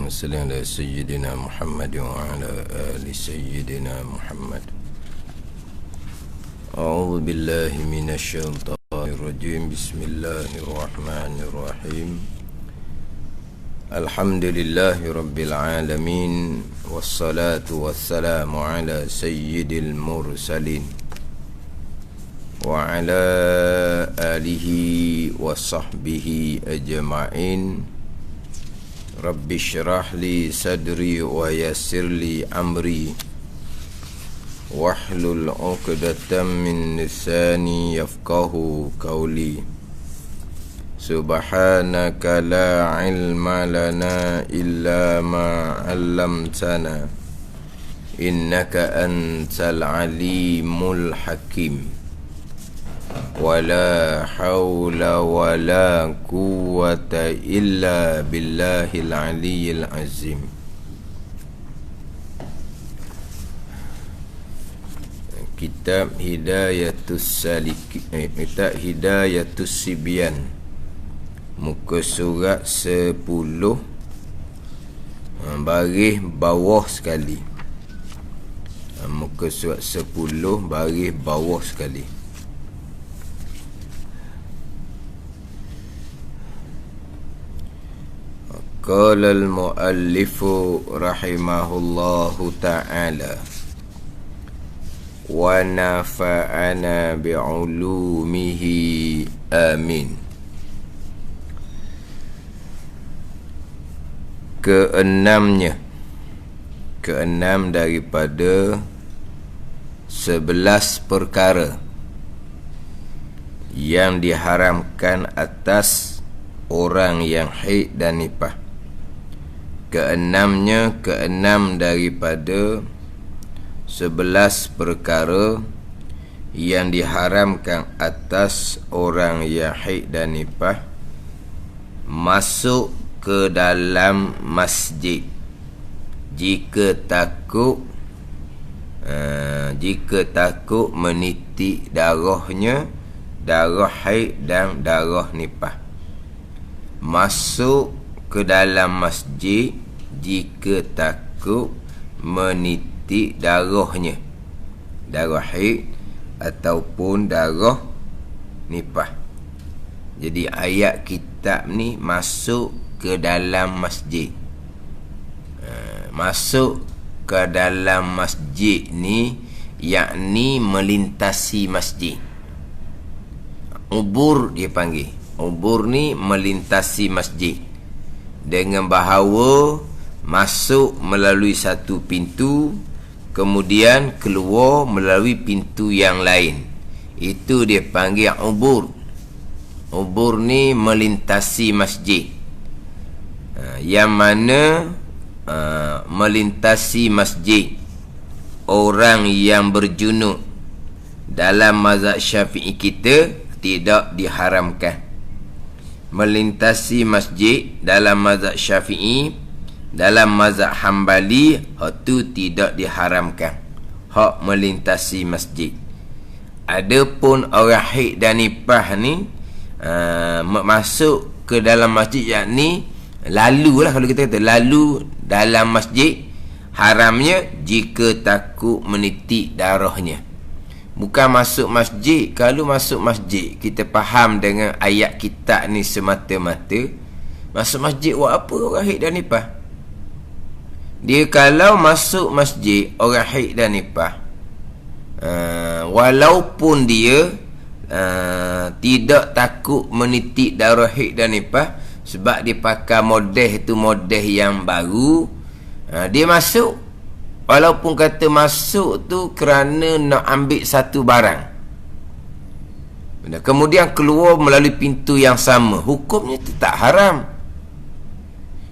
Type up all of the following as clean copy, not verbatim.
اللهم صل على سيدنا محمد وعلى آل سيدنا محمد. أعوذ بالله من الشيطان الرجيم. بسم الله الرحمن الرحيم. الحمد لله رب العالمين، والصلاة والسلام على سيد المرسلين وعلى آله وصحبه أجمعين. رب اشرح لي صدري ويسر لي أمري واحلل عقدة من لساني يفقه قولي. سبحانك لا علم لنا إلا ما علمتنا إنك أنت العليم الحكيم. ولا حول ولا قوة إلا بالله العلي العظيم. Kitab Hidayatus Sibyan, muka surat 10, baris bawah sekali. Muka surat 10, baris bawah sekali. Qala al-muallifu rahimahullahu ta'ala wa nafa'ana bi'ulumihi amin. Keenam daripada 11 perkara yang diharamkan atas orang yang haid dan nifas. Keenam daripada 11 perkara yang diharamkan atas orang yang haid dan nifas masuk ke dalam masjid jika takut menitik darahnya, darah haid dan darah nifas. Masuk ke dalam masjid jika takut menitik darahnya, darah haid ataupun darah nifas. Jadi ayat kitab ni masuk ke dalam masjid. Masuk ke dalam masjid ni yakni melintasi masjid. Ubur dia panggil. Ubur ni melintasi masjid dengan bahawa masuk melalui satu pintu, kemudian keluar melalui pintu yang lain. Itu dia panggil ubur. Ubur ni melintasi masjid. Yang mana melintasi masjid orang yang berjunub dalam mazhab Syafi'i kita tidak diharamkan. Melintasi masjid dalam mazhab Syafi'i, dalam mazhab Hambali, itu tidak diharamkan, hak melintasi masjid. Adapun orang haid dan nifas ni masuk ke dalam masjid, yakni lalu lah, kalau kita kata lalu dalam masjid, haramnya jika takut menitik darahnya. Bukan masuk masjid. Kalau masuk masjid, kita faham dengan ayat kitab ni semata-mata. Masuk masjid buat apa orang haid dan nifas? Dia kalau masuk masjid orang haid dan nifas, walaupun dia tidak takut menitik darah haid dan nifas, sebab dia pakai model itu model yang baru, dia masuk. Walaupun kata masuk tu kerana nak ambil satu barang, kemudian keluar melalui pintu yang sama, hukumnya tetap haram.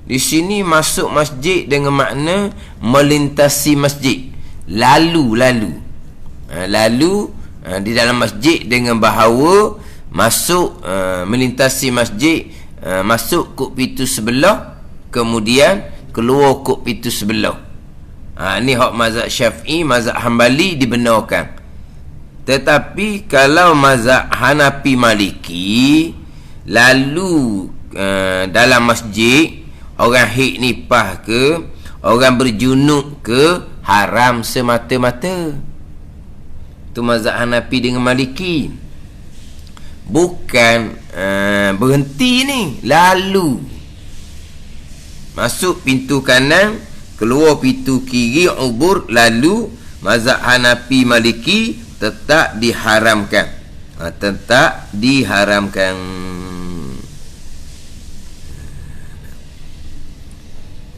Di sini masuk masjid dengan makna melintasi masjid, lalu di dalam masjid dengan bahawa masuk, melintasi masjid, masuk kok pintu sebelah, kemudian keluar kok pintu sebelah. Ni hak mazhab Syafi'i, mazhab Hambali dibenarkan. Tetapi kalau mazhab Hanafi Maliki, lalu dalam masjid orang haid nifas ke, orang berjunuk ke, haram semata-mata. Tu mazhab Hanafi dengan Maliki. Bukan berhenti ni, lalu masuk pintu kanan, keluar pintu kiri, ubur, lalu mazhab Hanafi Maliki tetap diharamkan. Tetap diharamkan.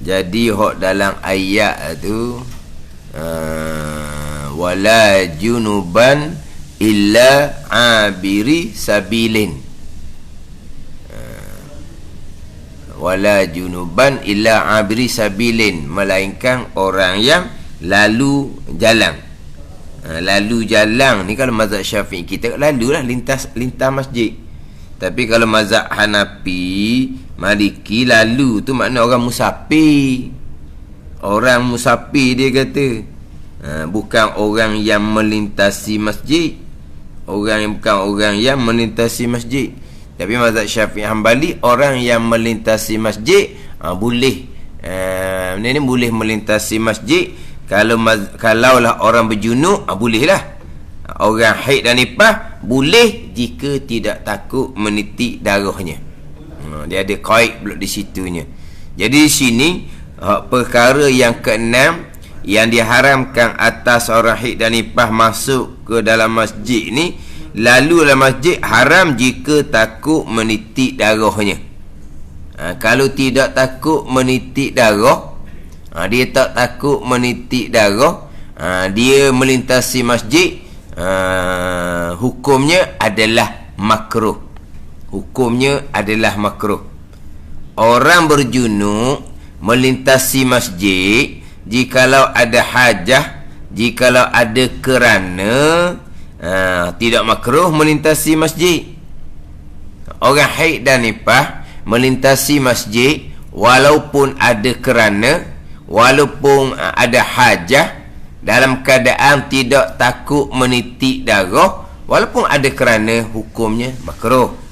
Jadi hok dalam ayat tu wala junuban illa abiri sabilin. Wala junuban illa abiri sabilin, melainkan orang yang lalu jalan. Lalu jalan ni kalau mazhab Syafi'i kita lalulah lintas masjid. Tapi kalau mazhab Hanafi Maliki, lalu tu makna orang musafir. Orang musafir dia kata. Bukan orang yang melintasi masjid. Bukan orang yang melintasi masjid. Tapi mazhab Syafi'i Hambali, orang yang melintasi masjid boleh ni boleh melintasi masjid. Kalaulah orang berjunuk, bolehlah. Orang haid dan nifas boleh jika tidak takut menitik darahnya. Dia ada qaid pula di situnya. Jadi di sini perkara yang keenam yang diharamkan atas orang haid dan nifas masuk ke dalam masjid ni, lalu dalam masjid haram jika takut menitik darahnya. Kalau tidak takut menitik darah, dia tak takut menitik darah, dia melintasi masjid, hukumnya adalah makruh. Hukumnya adalah makruh. Orang berjunuk melintasi masjid, jikalau ada hajah, jikalau ada kerana, tidak makruh melintasi masjid. Orang haid dan nifas melintasi masjid walaupun ada kerana, walaupun ada hajah, dalam keadaan tidak takut menitik darah, walaupun ada kerana, hukumnya makruh.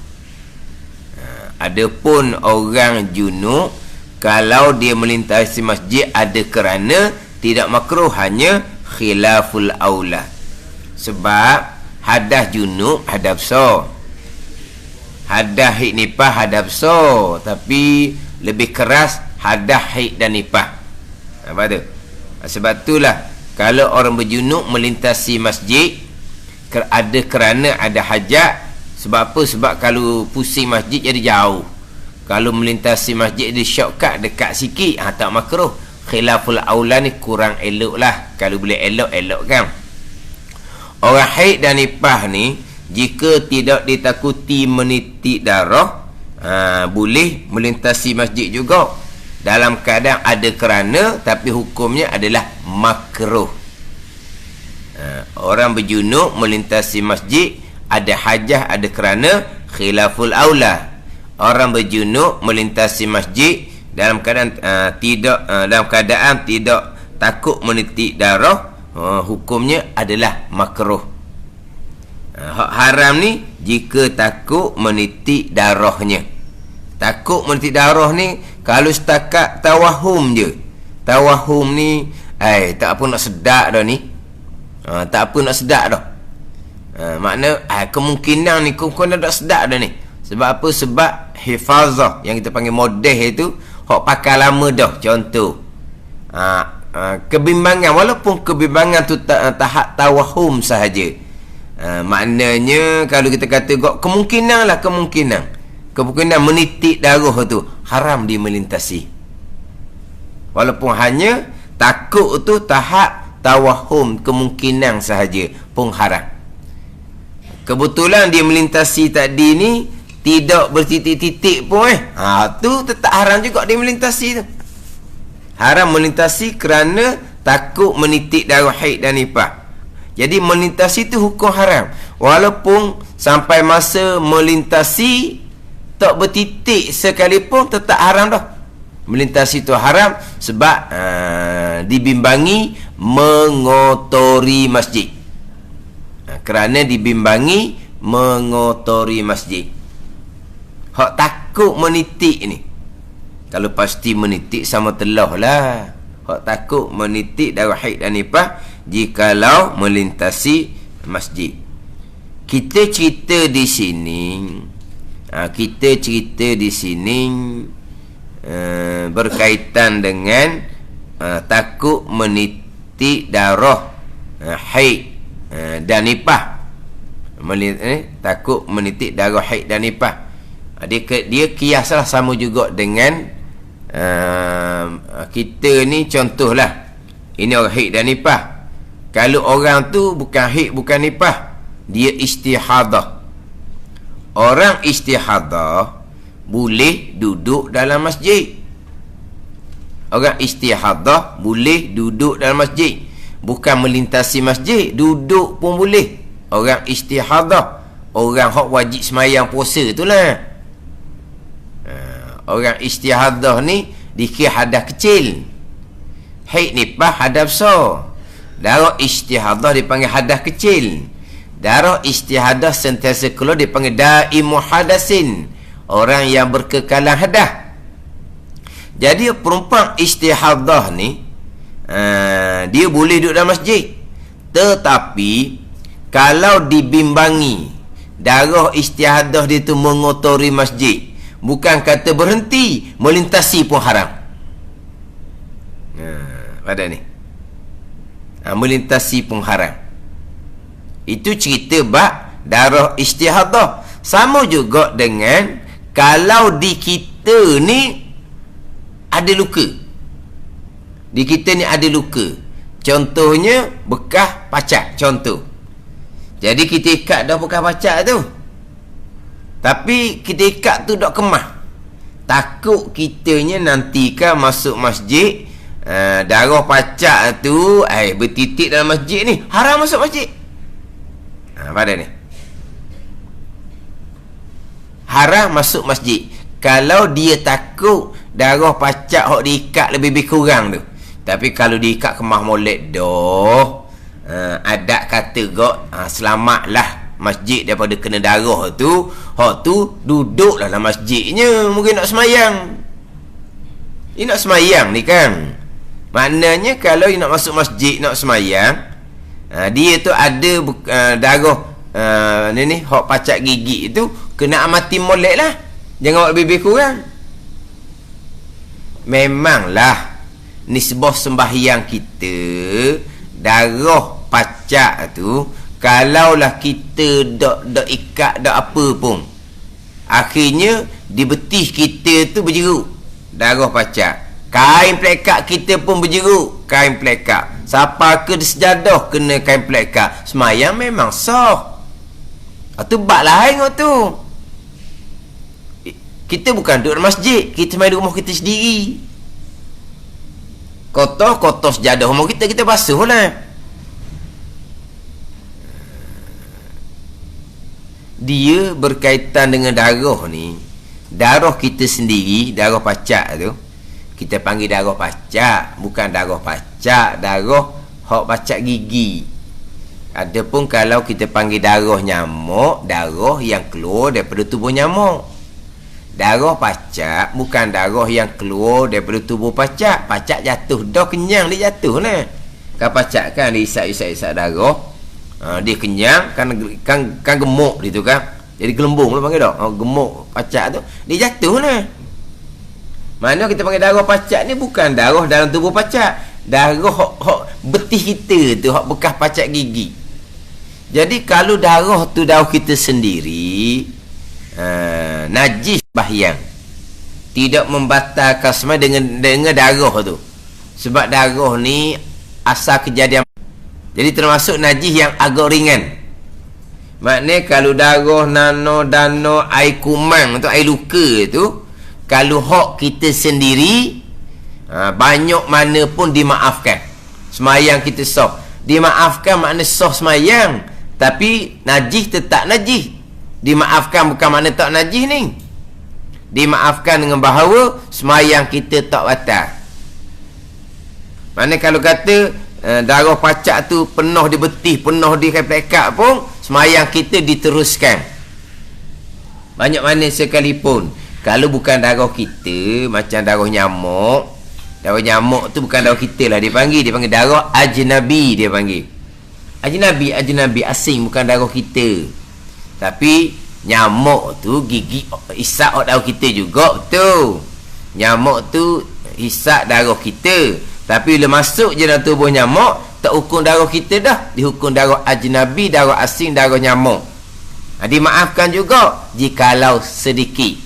Adapun orang junuk, kalau dia melintasi masjid ada kerana, tidak makruh, hanya khilaful aula. Sebab hadas junub hadas besar, hadas haid nifas hadas besar, tapi lebih keras hadas haid dan nifas. Apa tu? Sebab itulah kalau orang berjunub melintasi masjid ada kerana ada hajat. Sebab apa? Sebab kalau pusing masjid jadi jauh. Kalau melintasi masjid dia shortcut dekat sikit, tak makruh. Khilaful aula ni kurang elok lah. Kalau boleh elok kan. Orang haid dan nifas ni, jika tidak ditakuti menitik darah, boleh melintasi masjid juga dalam keadaan ada kerana, tapi hukumnya adalah makruh. Orang berjunub melintasi masjid ada hajah, ada kerana, khilaful aula. Orang berjunub melintasi masjid dalam keadaan tidak takut menitik darah, hukumnya adalah makruh. Haram ni jika takut menitik darahnya. Takut menitik darah ni kalau setakat tawahum je. Tawahum ni tak apa nak sedap dah ni. Tak apa nak sedap dah. Makna kemungkinan ni kau nak sedap dah ni. Sebab apa? Sebab hifazah yang kita panggil modeh itu hok pakai lama dah. Contoh kebimbangan, walaupun kebimbangan tu tahap tawahum sahaja. Maknanya kalau kita kata kemungkinan menitik darah tu haram dia melintasi, walaupun hanya takut tu tahap tawahum, kemungkinan sahaja pun haram. Kebetulan dia melintasi tadi ni tidak bertitik-titik pun tu tetap haram juga dia melintasi tu. Haram melintasi kerana takut menitik darah haid dan nifas. Jadi melintasi tu hukum haram, walaupun sampai masa melintasi tak bertitik sekalipun tetap haram dah. Melintasi tu haram sebab dibimbangi mengotori masjid. Kerana dibimbangi mengotori masjid. Hak takut menitik ni, Kalau pasti menitik sama telah lah. Hak takut menitik darah haid dan nifas jikalau melintasi masjid. Kita cerita di sini berkaitan dengan takut menitik darah haid dan nifas. Takut menitik darah haid dan nifas. Dia kiaslah sama juga dengan kita ni. Contohlah, ini orang haid dan nifas. Kalau orang tu bukan haid bukan nifas, dia istihadah. Orang istihadah boleh duduk dalam masjid. Orang istihadah boleh duduk dalam masjid, bukan melintasi masjid, duduk pun boleh. Orang istihadah, orang hak wajib semayang puasa itulah. Orang istihadah ni dikira hadas kecil. Haid nifas hadas besar. Darah istihadah dipanggil hadas kecil. Darah istihadah sentiasa keluar dipanggil daimu hadasin, orang yang berkekalan hadas. Jadi perempuan istihadah ni dia boleh duduk dalam masjid. Tetapi kalau dibimbangi darah istihadah dia tu mengotori masjid, bukan kata berhenti, melintasi pun haram. Pada ni melintasi pun haram. Itu cerita bab darah istihadah. Sama juga dengan kalau di kita ni ada luka. Di kita ni ada luka. Contohnya bekas pacak, contoh. Jadi kita ikat dah bekas pacak tu, tapi kita ikat tu dak kemah. Takut kitanya nanti kan masuk masjid, darah pacak tu bertitik dalam masjid ni, haram masuk masjid. Pada ni haram masuk masjid kalau dia takut darah pacak hok diikat lebih kurang tu. Tapi kalau diikat kemah molek dah, adat kata gak selamatlah masjid daripada kena darah tu. Hak tu duduklah dalam masjidnya, mungkin nak semayang. Ini nak semayang ni kan, maknanya kalau nak masuk masjid nak semayang, dia tu ada darah ni hak pacak gigi tu kena amati molek lah, jangan lebih kurang. Memanglah nisbah sembahyang kita, darah pacak tu kalaulah kita dak ikat dak apa pun, akhirnya di betih kita tu berjeruk darah pacak. Kain pelekat kita pun berjeruk kain pelekat. Siapa ke di sejadah kena kain pelekat, semayang memang sah. Itu bak lain tu. Kita bukan duduk di masjid, kita main di rumah kita sendiri. Kotor sejadah rumah kita basuh lah. Dia berkaitan dengan darah ni. Darah kita sendiri, darah pacak tu, kita panggil darah pacak, bukan darah pacak, darah hak pacak gigi. Adapun kalau kita panggil darah nyamuk, darah yang keluar daripada tubuh nyamuk. Darah pacak bukan darah yang keluar daripada tubuh pacak. Pacak jatuh dah kenyang, dia jatuh lah. Kan pacak kan dia isap darah, dia kenyang kan gemuk dia tu kan. Jadi gelembung lah panggil dah. Gemuk pacak tu, dia jatuh lah. Mana kita panggil darah pacak ni bukan darah dalam tubuh pacak, darah hak betih kita tu, hak bekas pacak gigi. Jadi kalau darah tu darah kita sendiri, najis bahyang, tidak membatalkan semua dengan darah tu. Sebab darah ni asal kejadian, jadi termasuk najis yang agak ringan. Maknanya kalau darah dano air kumang tu, air luka tu, kalau hak kita sendiri, banyak mana pun dimaafkan, semayang kita sah. Dimaafkan makna sah semayang, tapi najis tetap najis. Dimaafkan bukan makna tak najis ni. Dimaafkan dengan bahawa semayang kita tak batal. Maknanya kalau kata darah pacak tu penuh di betih, penuh di plekat pun, semayang kita diteruskan. Banyak mana sekalipun. Kalau bukan darah kita, macam darah nyamuk. Darah nyamuk tu bukan darah kita lah dia panggil darah ajnabi dia panggil. Ajnabi asing, bukan darah kita. Tapi nyamuk tu gigi isap darah kita juga, betul. Nyamuk tu hisap darah kita. Tapi bila masuk je dalam tubuh nyamuk, tak hukum darah kita dah, dihukum darah ajnabi, darah asing, darah nyamuk. Dimaafkan juga jikalau sedikit.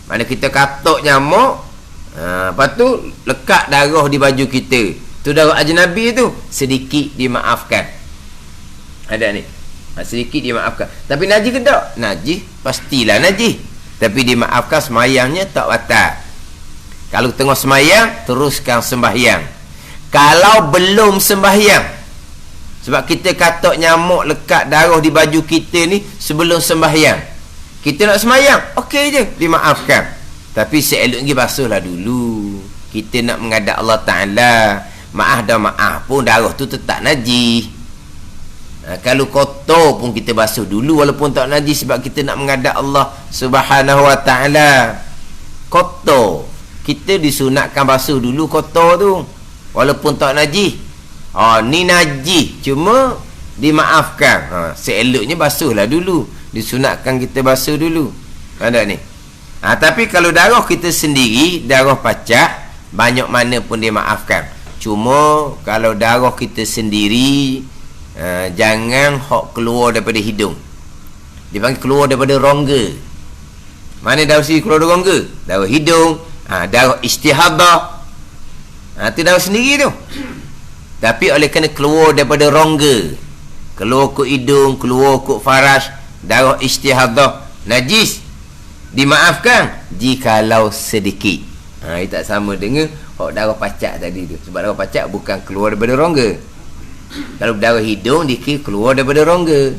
Mana kita katuk nyamuk, lepas tu lekat darah di baju kita, tu darah ajnabi tu, sedikit dimaafkan. Ada ni, sedikit dimaafkan. Tapi najis ke tak? Najis, pastilah najis. Tapi dimaafkan, semayangnya tak batal. Kalau tengah sembahyang, teruskan sembahyang. Kalau belum sembahyang, sebab kita katuk nyamuk lekat darah di baju kita ni sebelum sembahyang, kita nak sembahyang, okey je, dimaafkan. Tapi seeloknya basuhlah dulu. Kita nak menghadap Allah Ta'ala. Maaf dah maaf pun, darah tu tetap najis. Kalau kotor pun kita basuh dulu walaupun tak najis, sebab kita nak menghadap Allah Subhanahu Wa Ta'ala. Kotor, kita disunatkan basuh dulu kotor tu walaupun tak najis. Ni najis, cuma dimaafkan. Seeloknya basuhlah dulu, disunatkan kita basuh dulu. Ada ni. Tapi kalau darah kita sendiri, darah pacak, banyak mana pun dimaafkan. Cuma kalau darah kita sendiri, jangan hok keluar daripada hidung. Dia panggil keluar daripada rongga. Mana darah sendiri keluar daripada rongga? Darah hidung, darah istihadah. Itu darah sendiri tu. Tapi oleh kerana keluar daripada rongga, keluar ke hidung, keluar ke faras, darah istihadah, najis, dimaafkan jikalau sedikit. Ini tak sama dengan darah pacak tadi tu. Sebab darah pacak bukan keluar daripada rongga. Kalau darah hidung, dia keluar daripada rongga.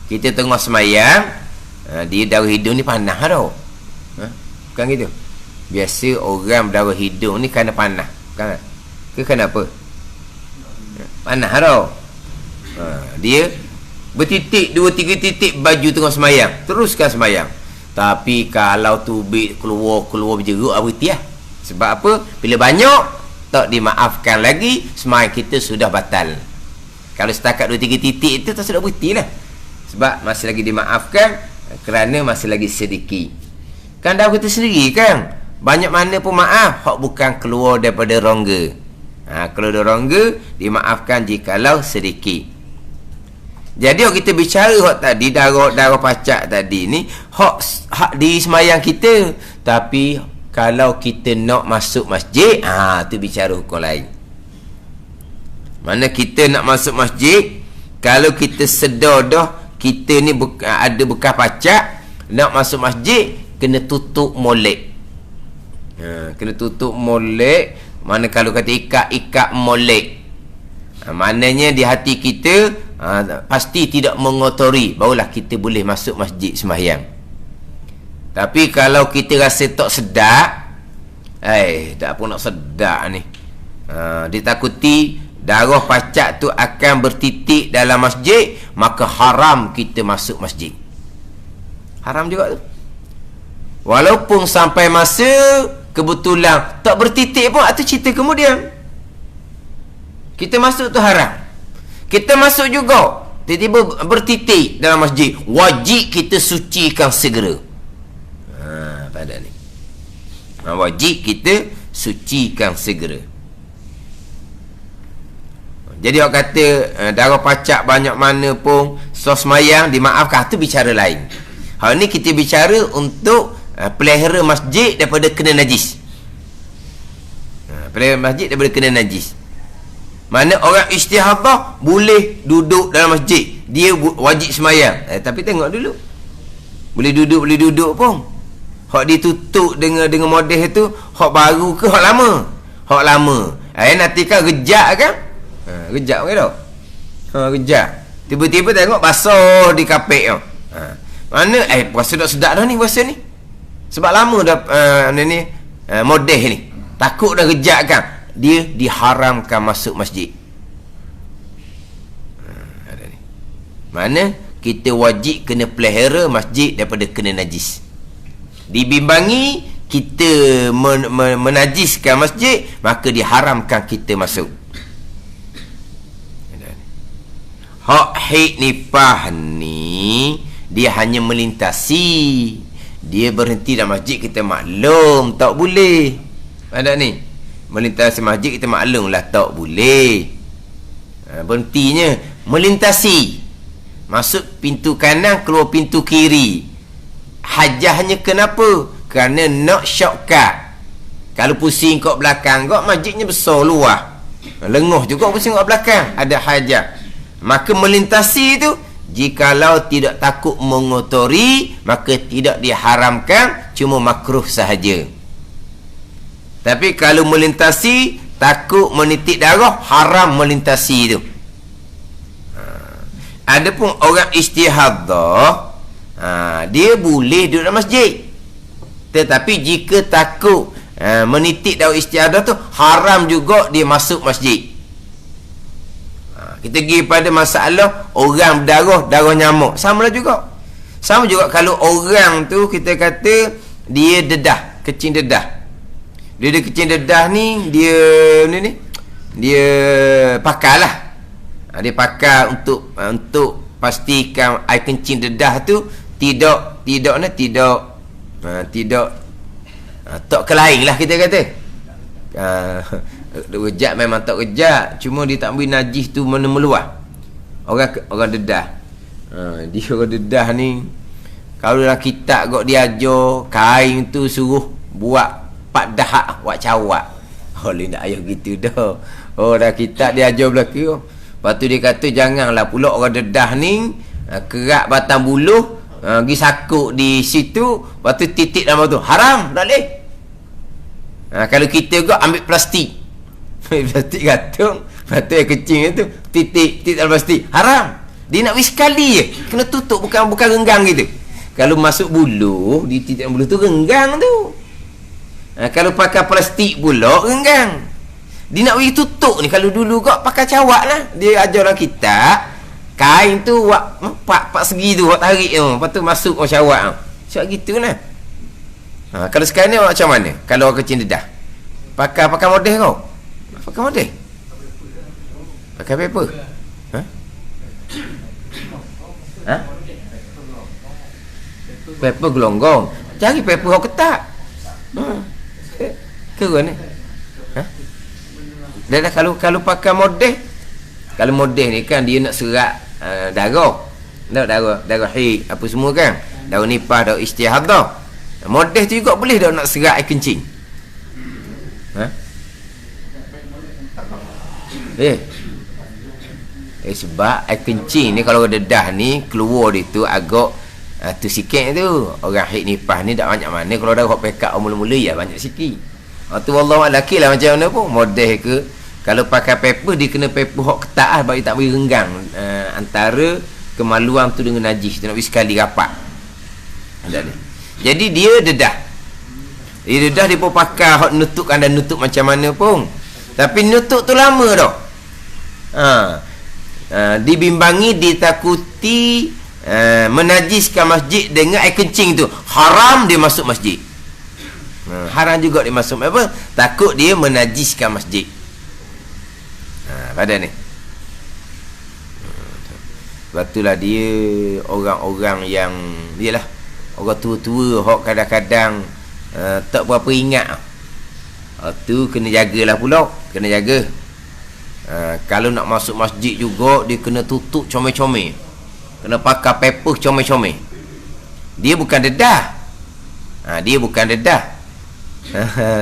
Kita tengah semayang, dia darah hidung ni panas tau. Bukan gitu. Biasa orang berdarah hidung ni kerana panas, bukan? Ke kenapa? Panas tau. Dia bertitik, 2-3 titik baju tengah semayang, teruskan semayang. Tapi kalau tubik keluar berjeruk, berhenti lah. Sebab apa? Bila banyak, tak dimaafkan lagi, semayang kita sudah batal. Kalau setakat 2-3 titik itu, tak sudah berhenti lah. Sebab masih lagi dimaafkan, kerana masih lagi sedikit. Kan darah kita sendiri kan, banyak mana pun maaf, hak bukan keluar daripada rongga. Keluar dari rongga, dimaafkan jikalau sedikit. Jadi kita bicara hak tadi, darah pacak tadi ni, hak di semayang kita. Tapi kalau kita nak masuk masjid, tu bicara hukum lain. Mana kita nak masuk masjid, kalau kita sedar dah kita ni ada bekas pacak, nak masuk masjid, kena tutup molek. Kena tutup molek. Mana kalau kata ikat molek, maknanya di hati kita pasti tidak mengotori, barulah kita boleh masuk masjid sembahyang. Tapi kalau kita rasa tak sedap, tak apa nak sedap ni, ditakuti darah pacak tu akan bertitik dalam masjid, maka haram kita masuk masjid. Haram juga tu. Walaupun sampai masa kebetulan tak bertitik pun, itu cerita kemudian. Kita masuk tu haram. Kita masuk juga, tiba-tiba bertitik dalam masjid, wajib kita sucikan segera. Pada ni, wajib kita sucikan segera. Jadi orang kata darah pacak banyak mana pun semayang dimaafkan, itu bicara lain. Hal ni kita bicara untuk pelihara masjid daripada kena najis. Pelihara masjid daripada kena najis. Mana orang istihadah boleh duduk dalam masjid, dia wajib semayang. Tapi tengok dulu, boleh duduk pun. Hak ditutup dengan model tu, hak baru ke hak lama? Hak lama. Nanti kan rejak kan? Rejak ke tak? Rejak. Tiba-tiba tengok basah di kapek tu. Mana puasa dah sedap dah ni puasa ni. Sebab lama dah model ni. Takut dah rejak kan? Dia diharamkan masuk masjid. Ada ni. Mana kita wajib kena pelihara masjid daripada kena najis. Dibimbangi kita menajiskan masjid, maka diharamkan kita masuk. Hak haid nifas ni dia hanya melintasi, dia berhenti dalam masjid, kita maklum tak boleh. Ada ni melintasi masjid, kita maklum lah tak boleh. Berhentinya melintasi, masuk pintu kanan, keluar pintu kiri. Hajahnya kenapa? Kerana nak shortcut. Kalau pusing kat belakang kau, masjidnya besar luar, lenguh juga pusing kat belakang, ada hajah. Maka melintasi itu, jikalau tidak takut mengotori, maka tidak diharamkan, cuma makruh sahaja. Tapi kalau melintasi takut menitik darah, haram melintasi itu. Adapun orang istihadah, dia boleh duduk dalam masjid, tetapi jika takut menitik darah istihadah tu, haram juga dia masuk masjid. Kita pergi pada masalah orang berdarah, darah nyamuk, sama lah juga. Sama juga kalau orang tu kita kata dia dedah, kecing dedah. Dia kecing dedah ni, dia pakarlah. Dia pakar untuk pastikan air kencing dedah tu tidak tak kelain lah, kita kata. Rejak memang tak rejak, cuma dia tak boleh najis tu mana meluah. Orang dedah. Dia orang dedah ni, kalau dalam kitab kau dia ajar kain tu suruh buat 4 dahak, buat cawak. Boleh nak ayah gitu dah. Dah kitab dia ajar belaka. Lepas tu dia kata janganlah pula orang dedah ni kerak batang buluh, pergi sakuk di situ, lepas tu titik dalam tu. Haram, tak boleh. Kalau kita kau ambil plastik, plastik gantung, lepas tu yang kecil tu titik dalam plastik, haram. Dia nak wis sekali je, kena tutup, bukan renggang gitu. Kalau masuk buluh, di titik buluh tu renggang tu. Kalau pakai plastik pula renggang. Dia nak wis tutup ni. Kalau dulu kau pakai cawak lah, dia ajar dalam kitab, kain tu buat 4 segi tu, buat tarik tu, lepas tu masuk cawak tu. Cakap gitu lah. Kalau sekarang ni macam mana? Kalau orang kecil dedah, pakai model kau? Pakai model? Pakai paper? Paper gelonggong. Cari paper kau ketat. Keren ni. Dah kalau pakai model, kalau model ni kan dia nak serat darah. Darah haid apa semua kan. Darah nifas, darah istihadah. Model tu juga boleh dah nak serat air kencing. Sebab air kencing ni kalau dedah ni keluar dia tu agak tu sikit tu. Orang haid nifas ni tak banyak mana. Kalau dah pekak mula-mula ya banyak sikit. Tu wallahu laki lah macam mana pun model ke. Kalau pakai paper, dia kena paper hok ketat lah, bagi tak boleh renggang antara kemaluan tu dengan najis. Dia nak pergi sekali rapat. Jadi dia dedah. Dia dedah, dia pun pakai hok nutukkan dan nutup macam mana pun. Tapi nutup tu lama dah. Dibimbangi, ditakuti menajiskan masjid dengan air kencing tu. Haram dia masuk masjid. Haram juga dia masuk. Apa? Takut dia menajiskan masjid. Pada ni. Sebab itulah dia orang-orang yang dia lah, orang tua-tua hok kadang-kadang tak berapa ingat. Tu kena jagalah pula, kena jaga. Kalau nak masuk masjid juga dia kena tutup comel-comel. Kena pakai paper comel-comel. Dia bukan dedah. Dia bukan dedah.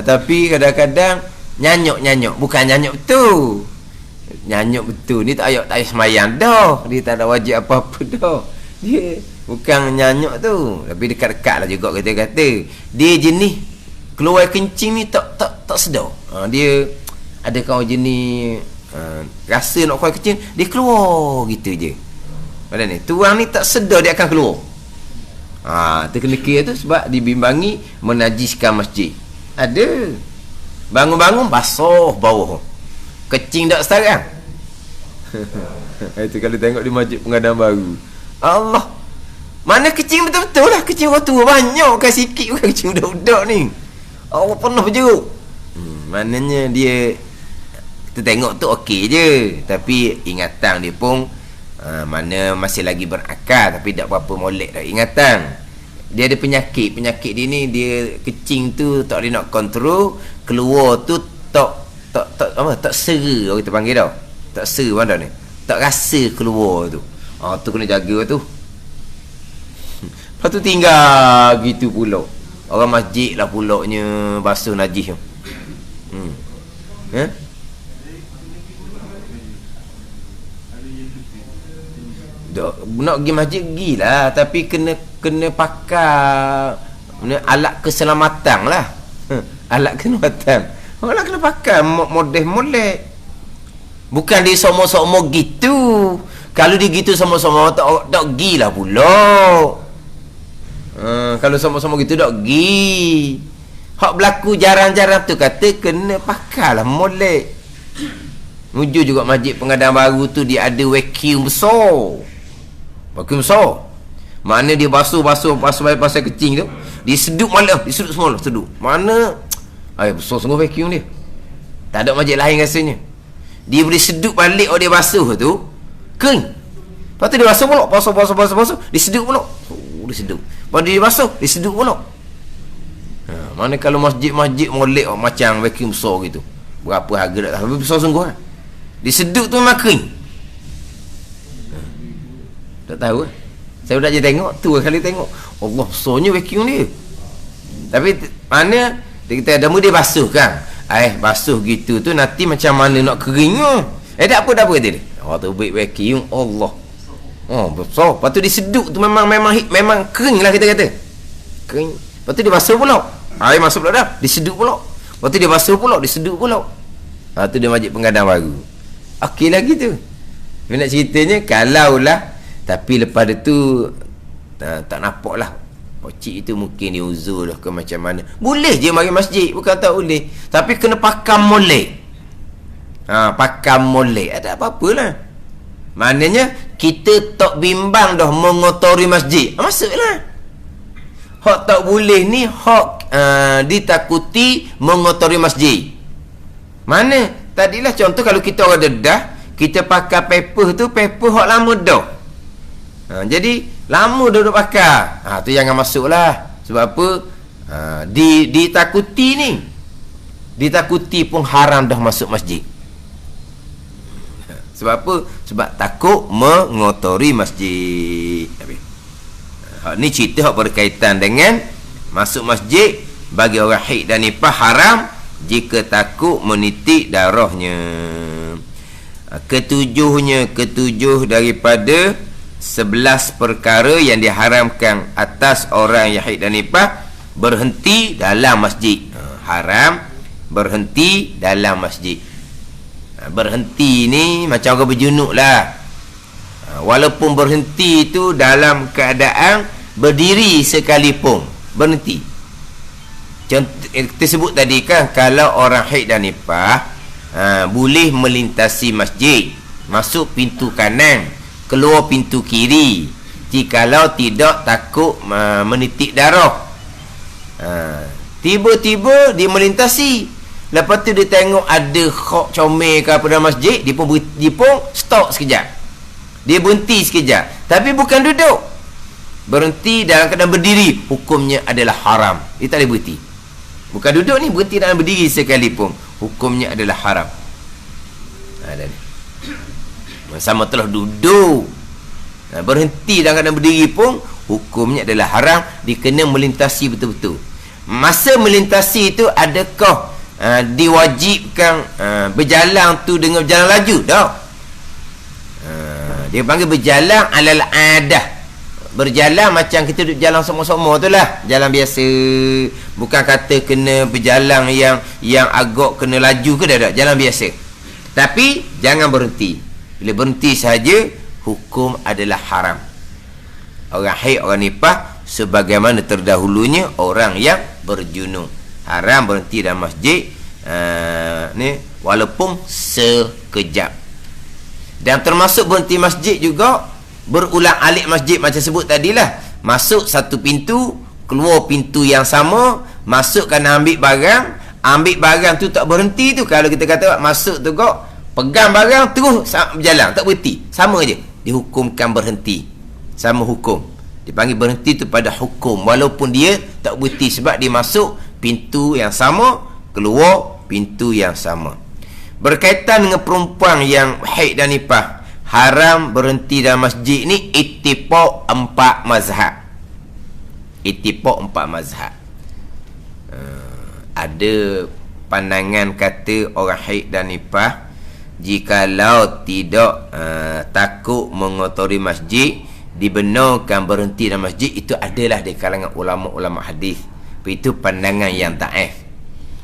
Tapi kadang-kadang nyanyuk, bukan nyanyuk betul. Nyanyuk betul ni tak payah semayang dah. Dia tak ada wajib apa-apa dah. Dia bukan nyanyuk tu, tapi dekat-dekat lah juga kita kata. Dia jenis keluar kencing ni tak sedar. Dia ada kawan jenis rasa nak keluar kencing, dia keluar gitu je. Pada ni tuang ni tak sedar dia akan keluar. Tu kena kira tu sebab dibimbangi menajiskan masjid. Ada bangun-bangun basah bawah, kecing tak sekarang. Itu kalau tengok di masjid Pengadaan Baru, Allah, Mana kecing betul-betul lah. Kecing orang tua banyak, bukan sikit, bukan kecing budak-budak ni. Allah penuh je. Maknanya dia, kita tengok tu okey je, tapi ingatan dia pun mana masih lagi berakal, tapi tak berapa molek dah ingatan. Dia ada penyakit dia ni, dia kecing tu tak boleh nak kontrol, keluar tu tak sera, orang kita panggil tau. Tak sera mana ni, tak rasa keluar tu. Tu kena jaga tu. Lepas tu tinggal gitu pula. Orang masjid lah pulaknya basuh najis tu. Nak pergi masjid gilah, tapi kena pakai alat keselamatan lah. Alat keselamatan. Orang kena pakai model. Bukan dia sama-sama gitu. Kalau dia gitu sama-sama tak gilah pula. Kalau sama-sama gitu tak gi. Hak berlaku jarang-jarang tu kata kena pakailah molek. Menuju juga masjid Pengadang Baru tu, dia ada vacuum besar. Mana dia basuh pasal kecing tu, dia sedut malah, dia sedut semua, sedut. Mana besar sungguh vacuum dia. Tak ada masjid lain rasanya. Dia boleh sedut balik dia basuh tu kering. Lepas tu dia basuh pula, basuh, dia sedut pula. Dia sedut. Lepas dia basuh, dia sedut pula. Mana kalau masjid-masjid molek macam vacuum besar gitu. Berapa harga tak tahu, besar sungguh lah. Dia sedut tu memang kering. Tak tahu lah. Saya dah je tengok, tu kali tengok. Allah, besarnya vacuum dia. Tapi mana dia kata dia basuh kan. Basuh gitu tu nanti macam mana nak kering tu. Tak apa kata dia. Tu baik vacuum Allah. Besar. Lepas tu dia sedut tu memang kering lah kita kata. Kering. Lepas tu dia basuh pula. Air masuk pula dah. Dia sedut pula. Lepas tu dia basuh pula, dia sedut pula. Tu dia masjid Pengadang Baru. Okey lagi tu. Dia nak ceritanya kalaulah, tapi lepas tu tak nampak lah. Pocik itu mungkin dia uzur lah ke macam mana. Boleh je mari masjid, bukan tak boleh. Tapi kena pakam molek. Pakam molek. Ada apa-apalah. Maknanya kita tak bimbang dah mengotori masjid. Masuklah. Hak tak boleh ni hak ditakuti mengotori masjid. Mana? Tadilah contoh kalau kita orang dedah, kita pakai paper tu, paper hak lama dah. Jadi lama dah duk pakai. Tu jangan masuklah. Sebab apa? Ditakuti ni. Ditakuti pun haram dah masuk masjid. Sebab apa? Sebab takut mengotori masjid. Ni cerita hak berkaitan dengan masuk masjid bagi orang haid dan nifas haram jika takut menitik darahnya. Ketujuh daripada 11 perkara yang diharamkan atas orang yang haid dan nifas, berhenti dalam masjid. Haram berhenti dalam masjid. Berhenti ni macam orang berjunuk lah. Walaupun berhenti tu dalam keadaan berdiri sekalipun, berhenti. Contoh kita sebut tadi kan, kalau orang haid dan nifas boleh melintasi masjid, masuk pintu kanan, keluar pintu kiri, jikalau tidak takut menitik darah. Tiba-tiba dia melintasi, lepas tu dia tengok ada khok comel ke apa dalam masjid, dia pun stop sekejap. Dia berhenti sekejap, tapi bukan duduk. Berhenti dalam keadaan berdiri, hukumnya adalah haram. Dia tak boleh berhenti. Bukan duduk ni, berhenti dalam berdiri sekalipun, hukumnya adalah haram. Sama telah duduk, berhenti dalam keadaan berdiri pun hukumnya adalah haram. Dia kena melintasi betul-betul. Masa melintasi itu adakah diwajibkan berjalan tu dengan berjalan laju? Tak. Dia panggil berjalan alal adah. Berjalan macam kita duduk jalan sama-sama tu lah, jalan biasa. Bukan kata kena berjalan yang agak kena laju ke, tak. Jalan biasa. Tapi jangan berhenti. Bila berhenti saja, hukum adalah haram. Orang haid, orang nifas, sebagaimana terdahulunya orang yang berjunub, haram berhenti dalam masjid ni walaupun sekejap. Dan termasuk berhenti masjid juga berulang alik masjid, macam sebut tadilah. masuk satu pintu, keluar pintu yang sama, masuk kena ambil barang tu tak berhenti tu. Kalau kita kata masuk tu kok pegang barang terus berjalan, tak berhenti, sama je, dihukumkan berhenti. Sama hukum, dipanggil berhenti tu pada hukum, walaupun dia tak berhenti, sebab dia masuk pintu yang sama, keluar pintu yang sama. Berkaitan dengan perempuan yang haid dan nifas, haram berhenti dalam masjid ni ittifaq 4 mazhab. Ittifaq 4 mazhab. Ada pandangan kata orang haid dan nifas, jikalau tidak takut mengotori masjid, dibenarkan berhenti dalam masjid. Itu adalah di kalangan ulama-ulama hadis. Itu pandangan yang dhaif.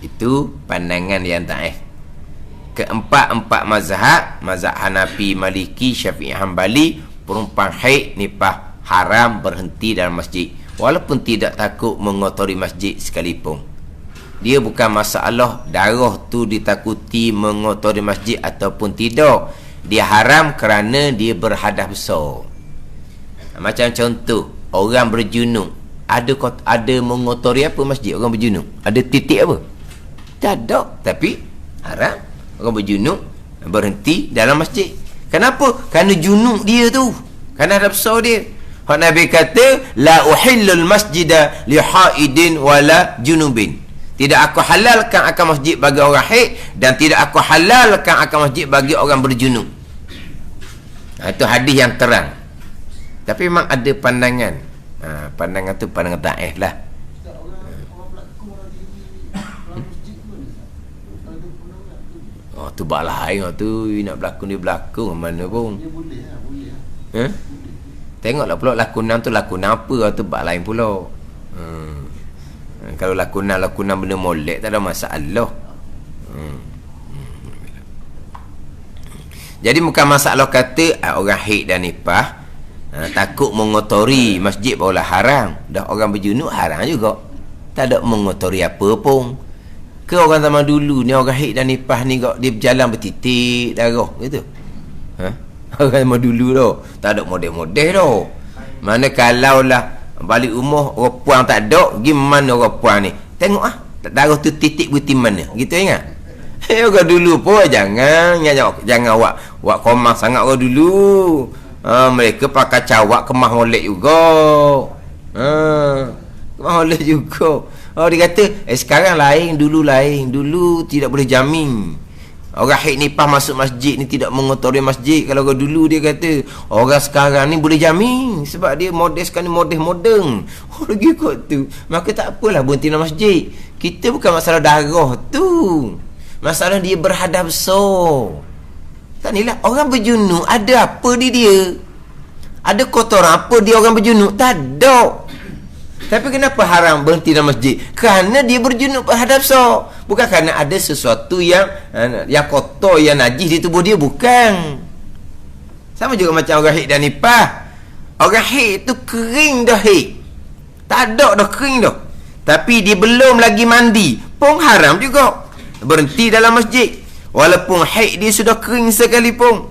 Itu pandangan yang dhaif. Keempat mazhab, mazhab Hanafi, Maliki, Syafi'i, Hambali, perempuan haid nifas haram berhenti dalam masjid, walaupun tidak takut mengotori masjid sekalipun. Dia bukan masalah darah tu ditakuti mengotori masjid ataupun tidak. Dia haram kerana dia berhadas besar. Macam contoh, orang berjunuk, ada mengotori apa masjid? Orang berjunuk ada titik apa? Tak ada, tapi haram orang berjunuk berhenti dalam masjid. Kenapa? Kerana junuk dia tu, kerana hadas besar dia. Hak Nabi kata, la uhillul masjida li haidin wala junubin. Tidak aku halalkan akan masjid bagi orang haid, dan tidak aku halalkan akan masjid bagi orang berjunub. Itu hadis yang terang. Tapi memang ada pandangan. Pandangan tu pandangan dhaif lah. Tu bak lain tu, nak berlakon dia berlakon mana pun. Tengoklah pula lakonan tu lakonan apa, tu bak lain pula. Kalau lakonan benda molek tak ada masalah. Jadi bukan masalah kata orang haid dan nifas takut mengotori masjid barulah haram. Dah orang berjunuk haram juga, tak ada mengotori apa pun. Ke orang zaman dulu ni, orang haid dan nifas ni dia berjalan bertitik darah gitu. Orang zaman dulu tu tak ada model-model tu. Mana kalau lah balik rumah orang puan tak ada, pergi mana orang puan ni, tengok darah tu titik berhenti mana, gitu ingat. Orang dulu pun jangan awak komang sangat orang dulu. Mereka pakai cawak kemah molek juga. Kemah molek juga. Dia kata sekarang lain, dulu lain. Dulu tidak boleh jamin. Orang haid nifas masuk masjid ni tidak mengotori masjid. Kalau orang dulu dia kata, orang sekarang ni boleh jamin, sebab dia model sekarang ni model moden. Lagi kot tu. Maka tak apalah berhenti dalam masjid. Kita bukan masalah darah tu, masalah dia berhadas besar. Tak ni lah orang berjunuk, ada apa dia? Ada kotoran apa dia orang berjunuk? Tak ada. Tapi kenapa haram berhenti dalam masjid? Kerana dia berjunuk berhadas besar. Bukan kerana ada sesuatu yang kotor, yang najis di tubuh dia, bukan. Sama juga macam orang haid dan nifas. Orang haid tu kering dah haid, tak ada dah kering dah, tapi dia belum lagi mandi pun haram juga berhenti dalam masjid, walaupun haid dia sudah kering sekalipun.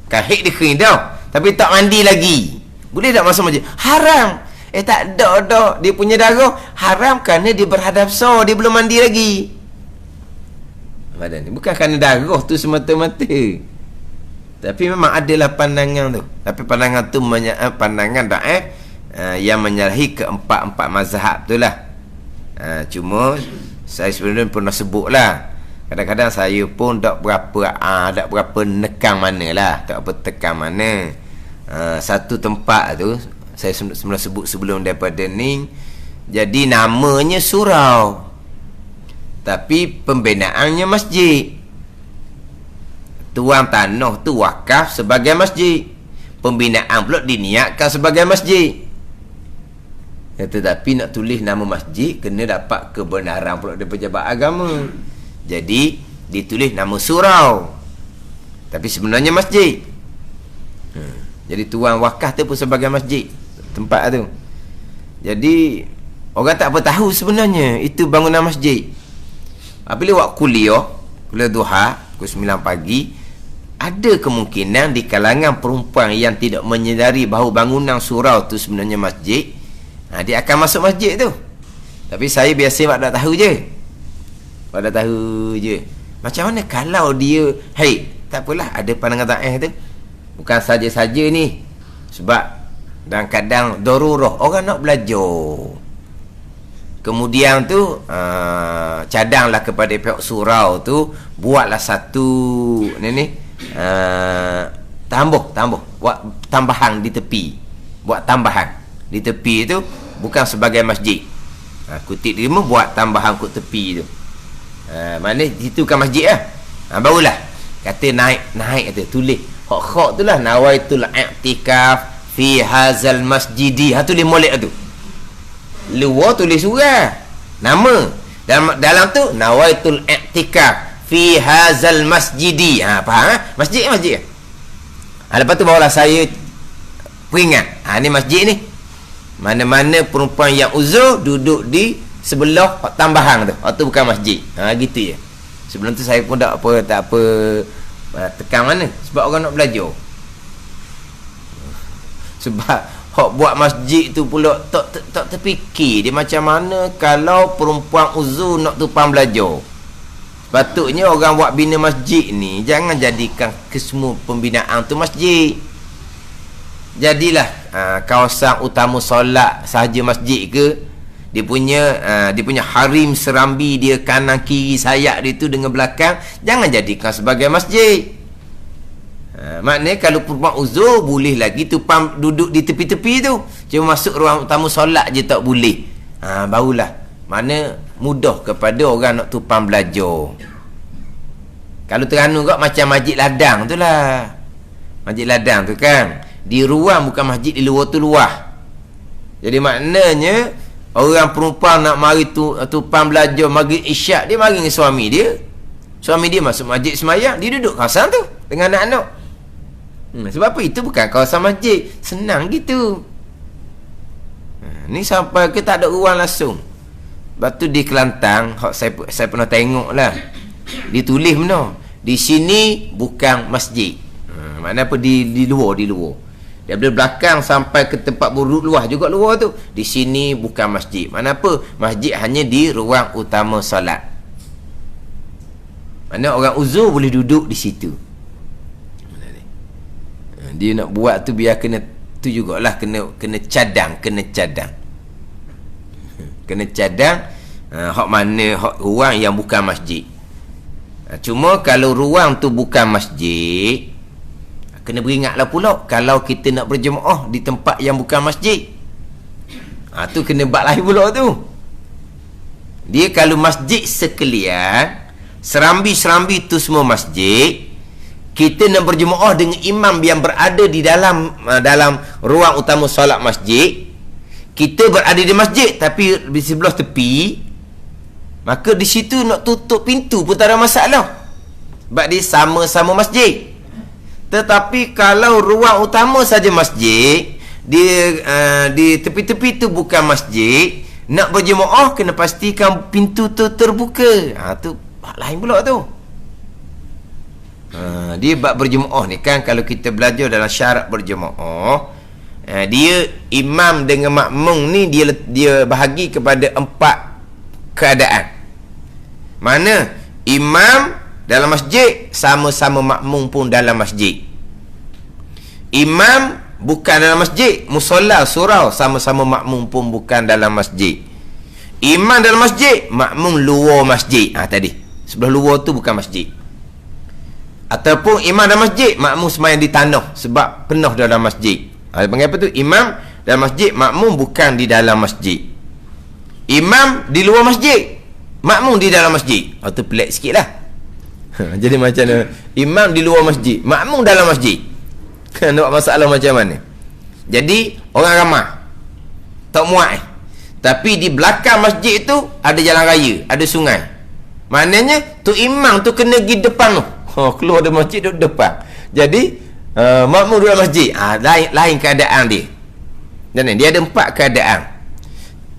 Kan haid dia kering dah, tapi tak mandi lagi, boleh tak masuk masjid? Haram. Tak ada dah, dia punya darah haram kerana dia berhadas besar, dia belum mandi lagi. Bukan kerana darah tu semata-mata, tapi memang adalah pandangan tu. Tapi pandangan tu pandangan dhaif, yang menyalahi keempat mazhab tu lah. Cuma saya sebenarnya pernah sebut lah, kadang-kadang saya pun tak berapa nekang mana lah, tak berapa tekan mana. Satu tempat tu saya sebenarnya sebut sebelum daripada ni, jadi namanya surau, tapi pembinaannya masjid. Tuan tanah tu wakaf sebagai masjid, pembinaan pula diniatkan sebagai masjid. Tetapi nak tulis nama masjid kena dapat kebenaran pula dari pejabat agama. Jadi ditulis nama surau, tapi sebenarnya masjid. Jadi tuan wakaf tu pun sebagai masjid tempat tu. Jadi orang tak apa tahu sebenarnya itu bangunan masjid. Apabila waktu kuliah duha pukul 9 pagi, ada kemungkinan di kalangan perempuan yang tidak menyedari bahawa bangunan surau tu sebenarnya masjid, dia akan masuk masjid tu. Tapi saya biasa tak tahu je. Tak tahu je. Macam mana kalau dia, tak apalah, ada pandangan tu. Bukan saja-saja ni. Sebab dan kadang darurah, orang nak belajar. Kemudian tu cadanglah kepada pihak surau tu, buatlah satu tambah buat tambahan di tepi. Buat tambahan di tepi tu bukan sebagai masjid. Kutip terima buat tambahan kat tepi tu. Mana itu kan masjid lah. Barulah kata naik kata tulis hak tu lah, nawaitul i'tikaf fi hazal masjidi. Tulis molek tu. Luar tulis surah nama, dalam tu nawaitul i'tikaf fi hazal masjidi. Faham? Masjid. Lepas tu barulah saya peringat, ni masjid ni. Mana-mana perempuan yang uzur duduk di sebelah tambahan tu. Tu bukan masjid. Gitu je. Sebelum tu saya pun tak apa tekan mana. Sebab orang nak belajar. Sebab hak buat masjid tu pula tak terfikir dia macam mana kalau perempuan uzur nak tumpang belajar. Sepatutnya orang buat bina masjid ni jangan jadikan kesemua pembinaan tu masjid. Jadilah kawasan utama solat sahaja masjid ke, dia punya harim serambi dia kanan kiri sayap dia tu dengan belakang, jangan jadikan sebagai masjid. Maknanya kalau perempuan uzur boleh lagi tumpang duduk di tepi-tepi tu, cuma masuk ruang utama solat je tak boleh. Barulah mana mudah kepada orang nak tumpang belajar. Kalau Terengganu kau macam masjid ladang tu lah. Masjid ladang tu kan di ruang, bukan masjid di luar tu luar. Jadi maknanya orang perempuan nak mari tumpang belajar maghrib isyak, dia mari dengan suami dia. Suami dia masuk masjid semayang, dia duduk kawasan tu dengan anak-anak. Sebab apa? Itu bukan kawasan masjid. Senang gitu. Ni sampai ke tak ada ruang langsung. Lepas tu di Kelantan, saya pernah tengok lah, ditulis benar, di sini bukan masjid. Mana apa di luar. Daripada belakang sampai ke tempat buruk luar juga luar tu, di sini bukan masjid. Mana apa? Masjid hanya di ruang utama solat. Mana orang uzur boleh duduk di situ. Dia nak buat tu biar kena tu jugalah, kena cadang. Hak mana hak ruang yang bukan masjid. Cuma kalau ruang tu bukan masjid, kena beringatlah pula kalau kita nak berjemaah di tempat yang bukan masjid. Tu kena bab lain pula tu. Dia kalau masjid sekalian, serambi-serambi tu semua masjid, kita nak berjemaah dengan imam yang berada di dalam ruang utama solat masjid, kita berada di masjid tapi di sebelah tepi, maka di situ nak tutup pintu pun tak ada masalah. Sebab dia sama-sama masjid. Tetapi kalau ruang utama saja masjid, di tepi-tepi tu bukan masjid, nak berjemaah kena pastikan pintu tu terbuka. Tu lain pula tu. Dia bab berjemaah ni kan, kalau kita belajar dalam syarat berjemaah, dia imam dengan makmum ni dia bahagi kepada 4 keadaan. Mana imam dalam masjid sama-sama makmum pun dalam masjid. Imam bukan dalam masjid, musolla surau sama-sama makmum pun bukan dalam masjid. Imam dalam masjid, makmum luar masjid. Tadi sebelah luar tu bukan masjid. Ataupun imam dalam masjid, makmum sembahyang di tanah sebab penuh dalam masjid. Dia panggil apa tu? Imam dalam masjid, makmum bukan di dalam masjid. Imam di luar masjid, makmum di dalam masjid. Tu pelik sikit lah. Jadi macam mana? Imam di luar masjid, makmum dalam masjid. Nampak masalah macam mana? Jadi orang ramai tak muat. Tapi di belakang masjid tu ada jalan raya, ada sungai. Maknanya tu imam tu kena pergi depan tu. Keluar dari masjid duduk depan. Jadi makmum dalam masjid, lain keadaan dia. Dan dia ada 4 keadaan.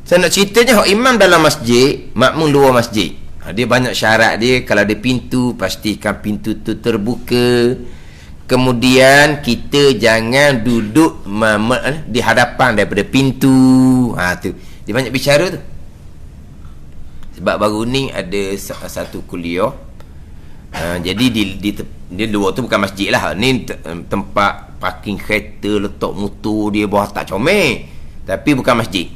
Saya nak ceritanya imam dalam masjid, makmum luar masjid. Dia banyak syarat dia. Kalau ada pintu, pastikan pintu tu terbuka. Kemudian kita jangan duduk di hadapan daripada pintu. Tu dia banyak bicara tu. Sebab baru ni ada satu kuliah. Jadi dia luar tu bukan masjid lah. Ni tempat parking kereta, letak motor dia, bawah tak comel. Tapi bukan masjid.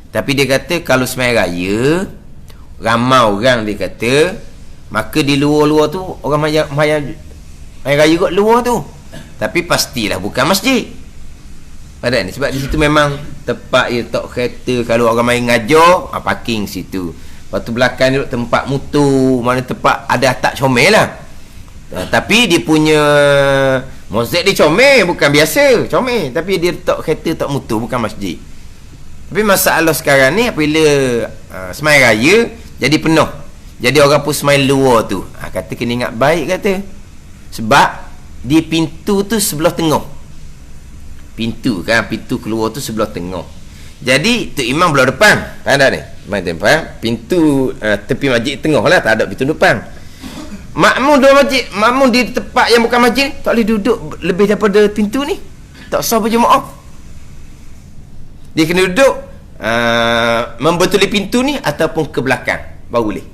Tapi dia kata kalau sembahyang raya, ramai orang dia kata, maka di luar-luar tu orang main raya kat luar tu. Tapi pastilah bukan masjid. Pada ni sebab di situ memang tempat dia letak kereta, kalau orang main ngajar, parking situ. Lepas tu belakang dia tempat motor, mana tempat ada tak comel lah. Tapi dia punya mosek dia comel, bukan biasa comel. Tapi dia letak kereta, letak motor, bukan masjid. Tapi masalah sekarang ni apabila sembahyang raya jadi penuh, jadi orang pun sembahyang luar tu, kata kena ingat baik kata. Sebab di pintu tu sebelah tengah. Pintu keluar tu sebelah tengah. Jadi tu imam belah depan. Faham tak ni? Pintu tepi masjid tengah lah, tak ada pintu depan. Makmum di tempat yang bukan masjid tak boleh duduk lebih daripada pintu ni. Tak sah berjemaah. Dia kena duduk membetuli pintu ni ataupun ke belakang baru boleh.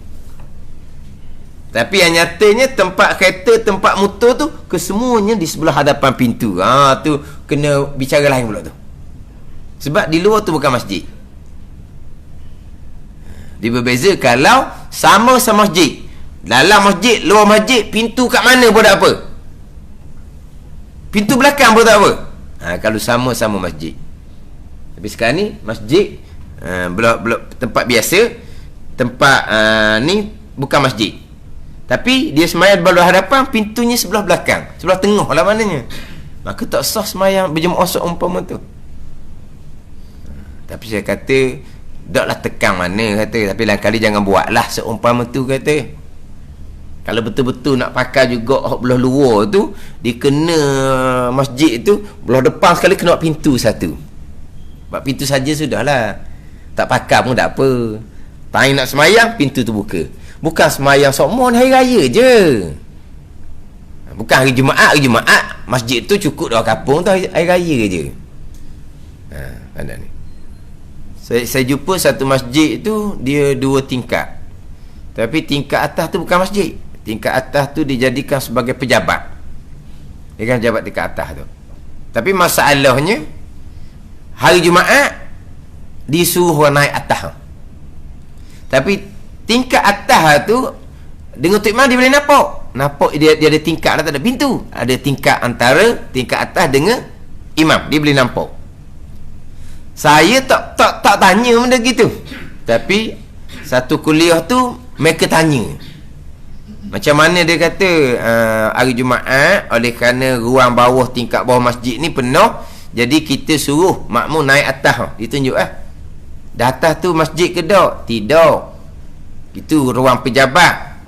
Tapi yang nyatanya tempat kereta, tempat motor tu kesemuanya di sebelah hadapan pintu. Tu kena bicara lain pula tu. Sebab di luar tu bukan masjid. Dia berbeza kalau sama-sama masjid. Dalam masjid, luar masjid, pintu kat mana pun tak apa. Pintu belakang pun tak apa. Kalau sama-sama masjid. Tapi sekarang ni masjid tempat biasa, tempat ni bukan masjid. Tapi dia sembahyang belah hadapan, pintunya sebelah belakang, sebelah tengah lah maknanya. Maka tak sah sembahyang berjemaah seumpama tu. Tapi saya kata taklah tekan mana kata, tapi lain kali jangan buatlah seumpama tu kata. Kalau betul-betul nak pakai juga belah luar tu, dia kena masjid tu belah depan sekali kena pintu satu. Sebab pintu saja sudahlah. Tak pakai pun tak apa. Time nak sembahyang, pintu tu buka. Bukan sembahyang semua hari raya je. Bukan hari Jumaat masjid tu cukup dah kampung tu hari raya je. Ada ni. Saya jumpa satu masjid tu dia 2 tingkat. Tapi tingkat atas tu bukan masjid. Tingkat atas tu dijadikan sebagai pejabat. Dia kan pejabat tingkat atas tu. Tapi masalahnya hari Jumaat disuruh naik atas. Tapi tingkat atas tu dengan Tok Imam dia boleh nampak dia ada tingkat lah, tak ada pintu. Ada tingkat antara tingkat atas dengan imam, dia boleh nampak. Saya tak tanya benda gitu. Tapi satu kuliah tu mereka tanya. Macam mana dia kata hari Jumaat oleh kerana ruang bawah, tingkat bawah masjid ni penuh, jadi kita suruh makmum naik atas. Ditunjuk dah atas tu masjid ke tak? Tidak. Itu ruang pejabat.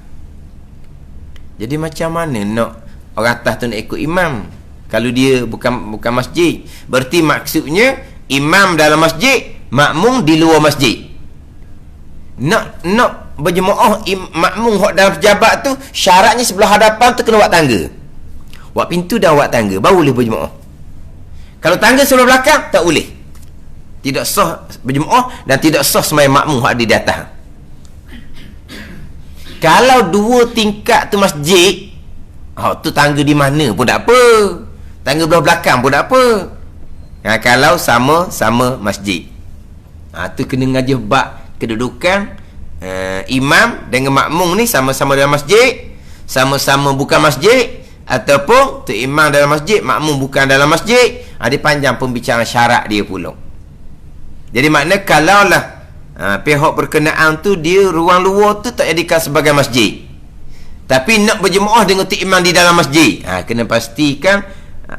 Jadi macam mana nak orang atas tu nak ikut imam kalau dia bukan masjid? Berarti maksudnya imam dalam masjid, makmum di luar masjid. Nak berjemaah makmum hok dalam pejabat tu, syaratnya sebelah hadapan tu kena buat tangga. Buat pintu dan buat tangga baru boleh berjemaah. Kalau tangga sebelah belakang tak boleh. Tidak sah berjemaah dan tidak sah sembahyang makmum hok ada di atas. Kalau 2 tingkat tu masjid, tu tangga di mana pun tak apa. Tangga belah belakang pun tak apa. Kalau sama-sama masjid. Tu kena ngaji bab kedudukan imam dengan makmum ni sama-sama dalam masjid, sama-sama bukan masjid, ataupun tu imam dalam masjid, makmum bukan dalam masjid. Dia panjang pembicaraan syarat dia pula. Jadi makna kalaulah pihak berkenaan tu dia ruang luar tu tak jadikan sebagai masjid, tapi nak berjemaah dengan tok imam di dalam masjid, kena pastikan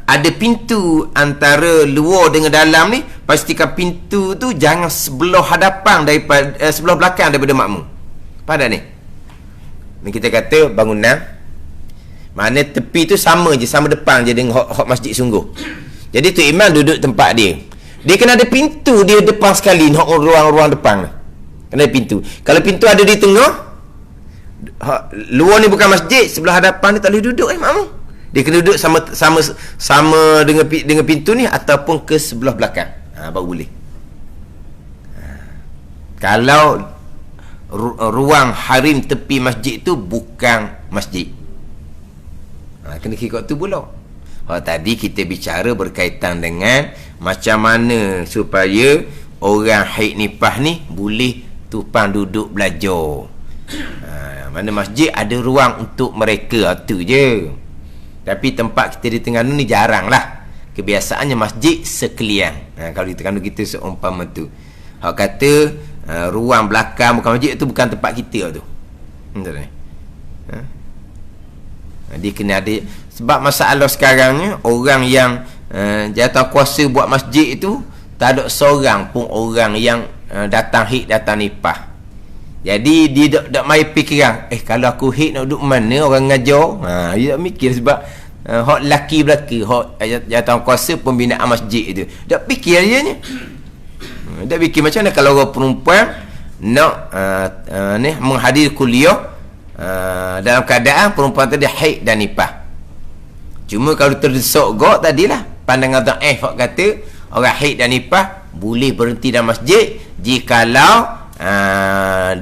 ada pintu antara luar dengan dalam ni. Pastikan pintu tu jangan sebelah hadapan daripada sebelah belakang daripada makmum. Pada ni kita kata bangunan, mana tepi tu sama je, sama depan je dengan hak masjid sungguh. Jadi tok imam duduk tempat dia, dia kena ada pintu dia depan sekali, ruang-ruang depan kena ada pintu. Kalau pintu ada di tengah, luar ni bukan masjid, sebelah hadapan ni tak boleh duduk makmum. Dia kena duduk sama dengan pintu ni ataupun ke sebelah belakang. Baru boleh. Kalau ruang harim tepi masjid tu bukan masjid, kena kira tu pula. Tadi kita bicara berkaitan dengan macam mana supaya orang haid nifas ni boleh tupang duduk belajar. Mana masjid ada ruang untuk mereka, tu je. Tapi tempat kita di Terengganu ni jarang lah. Kebiasaannya masjid sekalian. Kalau di Terengganu kita seumpama tu. Hak kata ruang belakang bukan masjid tu bukan tempat kita tu. Betul ni. Dia kena ada. Sebab masalah sekarang ni orang yang jatah kuasa buat masjid itu tak ada seorang pun orang yang datang haid datang nifas. Jadi dia tak mai fikiran, kalau aku haid nak duduk mana orang ngajar. Dia tak mikir sebab hak laki belaka, hak jatah kuasa pembinaan masjid itu. Tak fikir dia ni. Tak fikir macam mana kalau orang perempuan nak menghadir kuliah dalam keadaan perempuan tadi haid dan nifas. Cuma kalau terdesak gok tadilah pandangan dhaif hak kata orang haid dan nifas boleh berhenti dalam masjid jikalau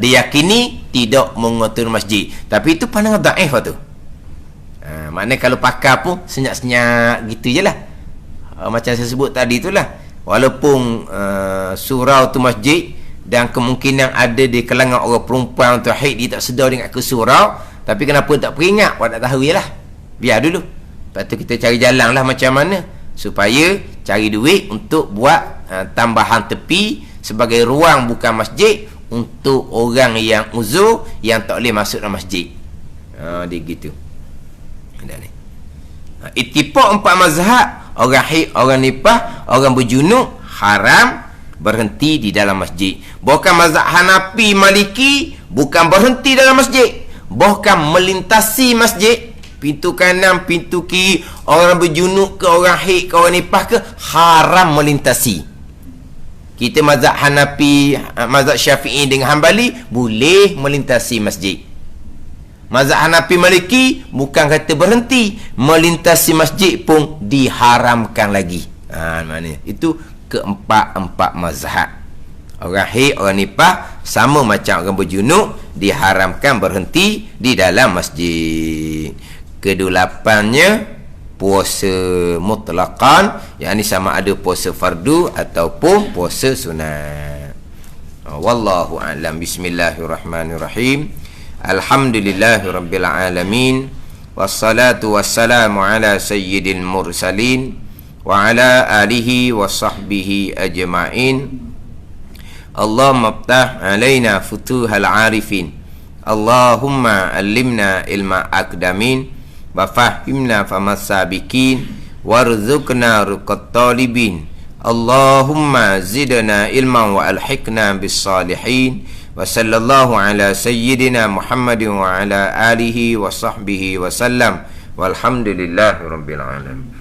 dia yakini tidak mengotori masjid. Tapi itu pandangan dhaif tu. Maknanya kalau pakar pun senyap-senyap gitu je lah. Macam saya sebut tadi itulah. Walaupun surau tu masjid dan kemungkinan ada di kalangan orang perempuan untuk haid dia tak sedar dengan ke surau, tapi kenapa tak peringat? Awak tak tahu je lah. Biar dulu. Lepas tu kita cari jalan lah macam mana supaya cari duit untuk buat tambahan tepi sebagai ruang bukan masjid untuk orang yang uzur yang tak boleh masuk dalam masjid. Dia gitu. Ittifaq 4 mazhab, orang haid, orang nifas, orang berjunub haram berhenti di dalam masjid. Bukan mazhab Hanafi, Maliki bukan berhenti dalam masjid, bahkan melintasi masjid, pintu kanan, pintu kiri, orang berjunub ke, orang haid ke, orang nifas ke, haram melintasi. Kita mazhab Hanafi, mazhab Syafi'i dengan Hanbali boleh melintasi masjid. Mazhab Hanafi, Maliki bukan kata berhenti, melintasi masjid pun diharamkan lagi. Maknanya itu keempat mazhab. Orang haid, orang nifas sama macam orang berjunub diharamkan berhenti di dalam masjid. Kedelapannya puasa mutlaqan, yakni sama ada puasa fardu ataupun puasa sunat. Wallahu a'lam. Bismillahirrahmanirrahim. Alhamdulillahirabbil alamin. Wassalatu wassalamu ala sayyidil mursalin wa ala alihi wa sahbihi ajma'in. Allahumma iftah alaina futuhal arifin. Allahumma allimna ilma aqdamin wa fahimna famas sabiqin warzuqna ruqat talibin. Allahumma zidna ilman wa alhiqna bis salihin. Wa sallallahu ala sayyidina Muhammadin wa ala alihi wa sahbihi wa sallam. Walhamdulillahi rabbil alamin.